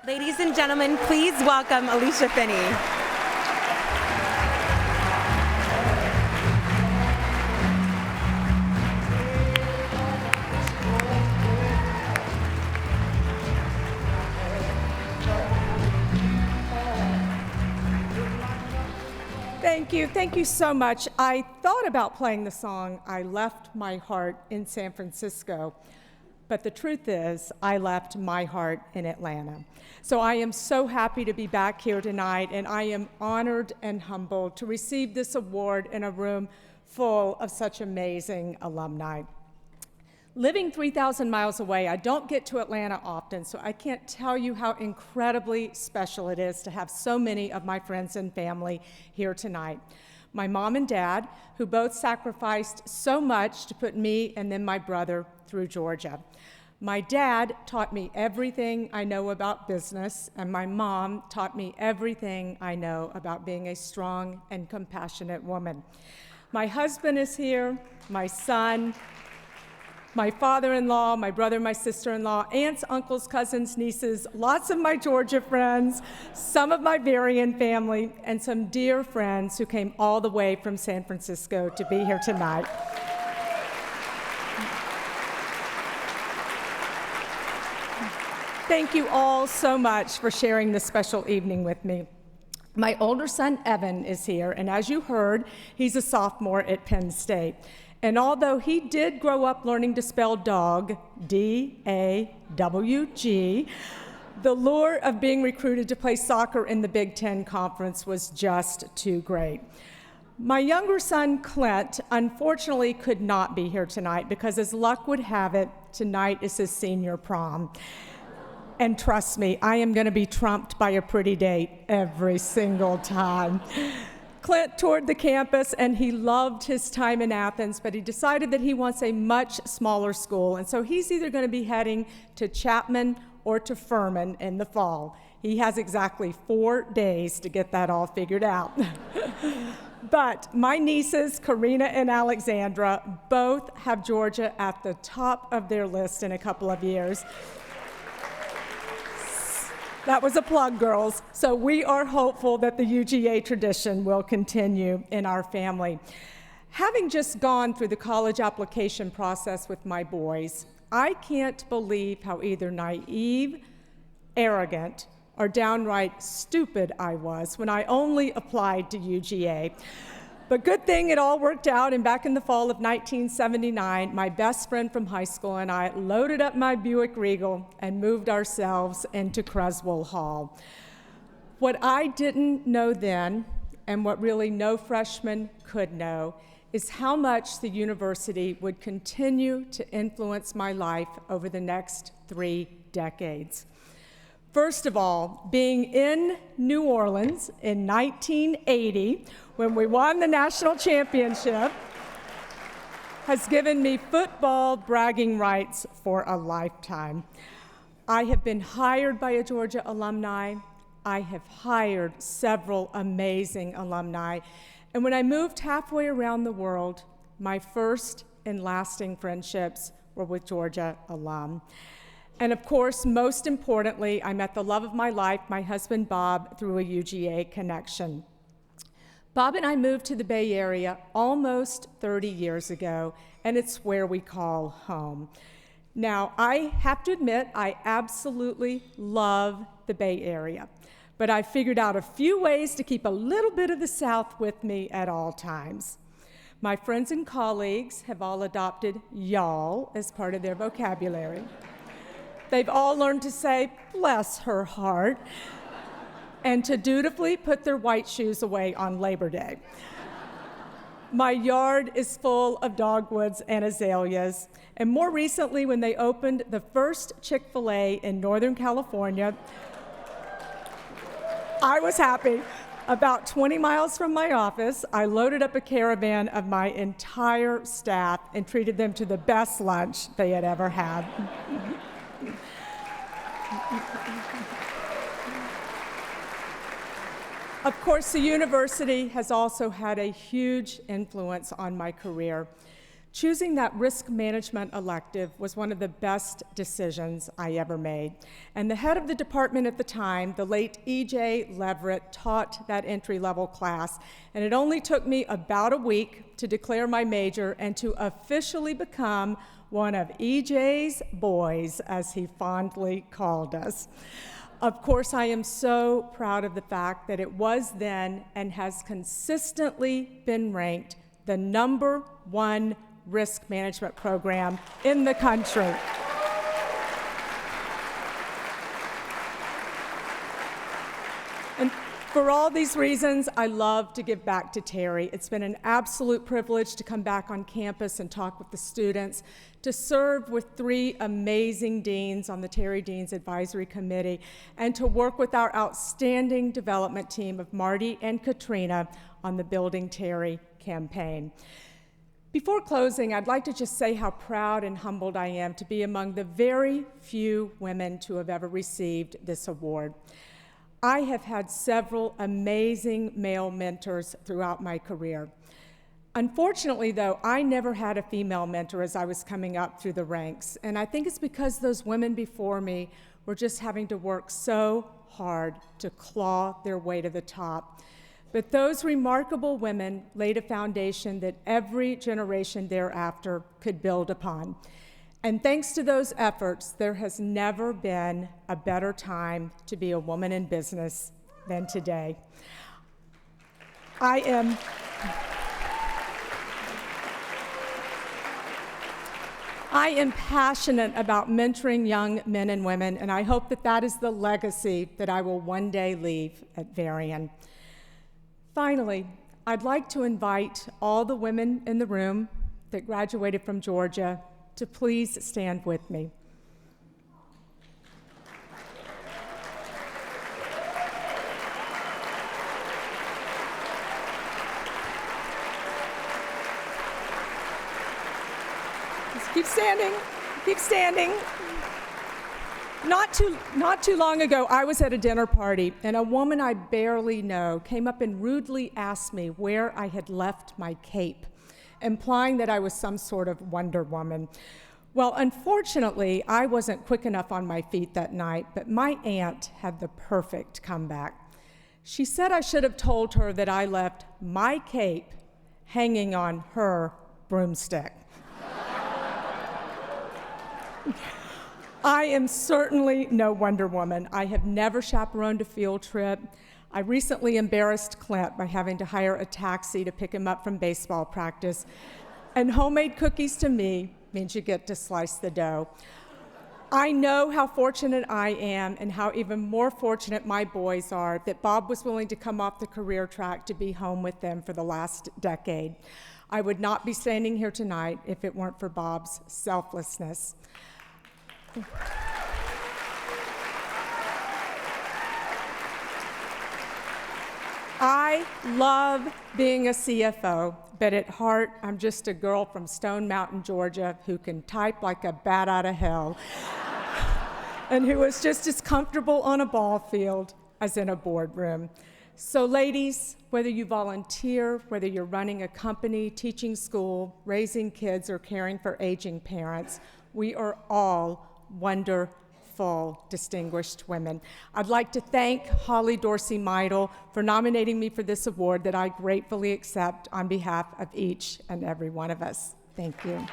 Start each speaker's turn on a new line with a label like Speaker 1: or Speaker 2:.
Speaker 1: Ladies and gentlemen, please welcome Elisha Finney.
Speaker 2: Thank you so much. I thought about playing the song, I Left My Heart in San Francisco, but the truth is, I left my heart in Atlanta. So I am so happy to be back here tonight, and I am honored and humbled to receive this award in a room full of such amazing alumni. Living 3,000 miles away, I don't get to Atlanta often, so I can't tell you how incredibly special it is to have so many of my friends and family here tonight. My mom and dad, who both sacrificed so much to put me and then my brother through Georgia. My dad taught me everything I know about business, and my mom taught me everything I know about being a strong and compassionate woman. My husband is here, my son, my father-in-law, my brother, my sister-in-law, aunts, uncles, cousins, nieces, lots of my Georgia friends, some of my Varian family, and some dear friends who came all the way from San Francisco to be here tonight. Thank you all so much for sharing this special evening with me. My older son, Evan, is here, and as you heard, he's a sophomore at Penn State. And although he did grow up learning to spell dog, D-A-W-G, the lure of being recruited to play soccer in the Big Ten Conference was just too great. My younger son, Clint, unfortunately could not be here tonight because, as luck would have it, tonight is his senior prom. And trust me, I am going to be trumped by a pretty date every single time. Clint toured the campus, and he loved his time in Athens, but he decided that he wants a much smaller school, and so he's either going to be heading to Chapman or to Furman in the fall. He has exactly 4 days to get that all figured out. But my nieces, Karina and Alexandra, both have Georgia at the top of their list in a couple of years. That was a plug, girls. So we are hopeful that the UGA tradition will continue in our family. Having just gone through the college application process with my boys, I can't believe how either naive, arrogant, or downright stupid I was when I only applied to UGA. But good thing it all worked out, and back in the fall of 1979, my best friend from high school and I loaded up my Buick Regal and moved ourselves into Creswell Hall. What I didn't know then, and what really no freshman could know, is how much the university would continue to influence my life over the next 3 decades. First of all, being in New Orleans in 1980, when we won the national championship, has given me football bragging rights for a lifetime. I have been hired by a Georgia alumni. I have hired several amazing alumni. And when I moved halfway around the world, my first and lasting friendships were with Georgia alum. And of course, most importantly, I met the love of my life, my husband Bob, through a UGA connection. Bob and I moved to the Bay Area almost 30 years ago, and it's where we call home. Now, I have to admit, I absolutely love the Bay Area, but I figured out a few ways to keep a little bit of the South with me at all times. My friends and colleagues have all adopted y'all as part of their vocabulary. They've all learned to say, bless her heart, and to dutifully put their white shoes away on Labor Day. My yard is full of dogwoods and azaleas, and more recently, when they opened the first Chick-fil-A in Northern California, I was happy. About 20 miles from my office, I loaded up a caravan of my entire staff and treated them to the best lunch they had ever had. Of course, the university has also had a huge influence on my career. Choosing that risk management elective was one of the best decisions I ever made. And the head of the department at the time, the late E.J. Leverett, taught that entry-level class. And it only took me about a week to declare my major and to officially become one of E.J.'s boys, as he fondly called us. Of course, I am so proud of the fact that it was then and has consistently been ranked the #1 risk management program in the country. And for all these reasons, I love to give back to Terry. It's been an absolute privilege to come back on campus and talk with the students, to serve with 3 amazing deans on the Terry Deans Advisory Committee, and to work with our outstanding development team of Marty and Katrina on the Building Terry campaign. Before closing, I'd like to just say how proud and humbled I am to be among the very few women to have ever received this award. I have had several amazing male mentors throughout my career. Unfortunately, though, I never had a female mentor as I was coming up through the ranks, and I think it's because those women before me were just having to work so hard to claw their way to the top. But those remarkable women laid a foundation that every generation thereafter could build upon. And thanks to those efforts, there has never been a better time to be a woman in business than today. I am passionate about mentoring young men and women, and I hope that that is the legacy that I will one day leave at Varian. Finally, I'd like to invite all the women in the room that graduated from Georgia to please stand with me. Just keep standing, keep standing. Not too long ago, I was at a dinner party, and a woman I barely know came up and rudely asked me where I had left my cape, implying that I was some sort of Wonder Woman. Well, unfortunately, I wasn't quick enough on my feet that night, but my aunt had the perfect comeback. She said I should have told her that I left my cape hanging on her broomstick. I am certainly no Wonder Woman. I have never chaperoned a field trip. I recently embarrassed Clint by having to hire a taxi to pick him up from baseball practice. And homemade cookies to me means you get to slice the dough. I know how fortunate I am and how even more fortunate my boys are that Bob was willing to come off the career track to be home with them for the last decade. I would not be standing here tonight if it weren't for Bob's selflessness. I love being a CFO, but at heart, I'm just a girl from Stone Mountain, Georgia, who can type like a bat out of hell, and who is just as comfortable on a ball field as in a boardroom. So ladies, whether you volunteer, whether you're running a company, teaching school, raising kids, or caring for aging parents, we are all wonderful, distinguished women. I'd like to thank Holly Dorsey Meidel for nominating me for this award that I gratefully accept on behalf of each and every one of us. Thank you.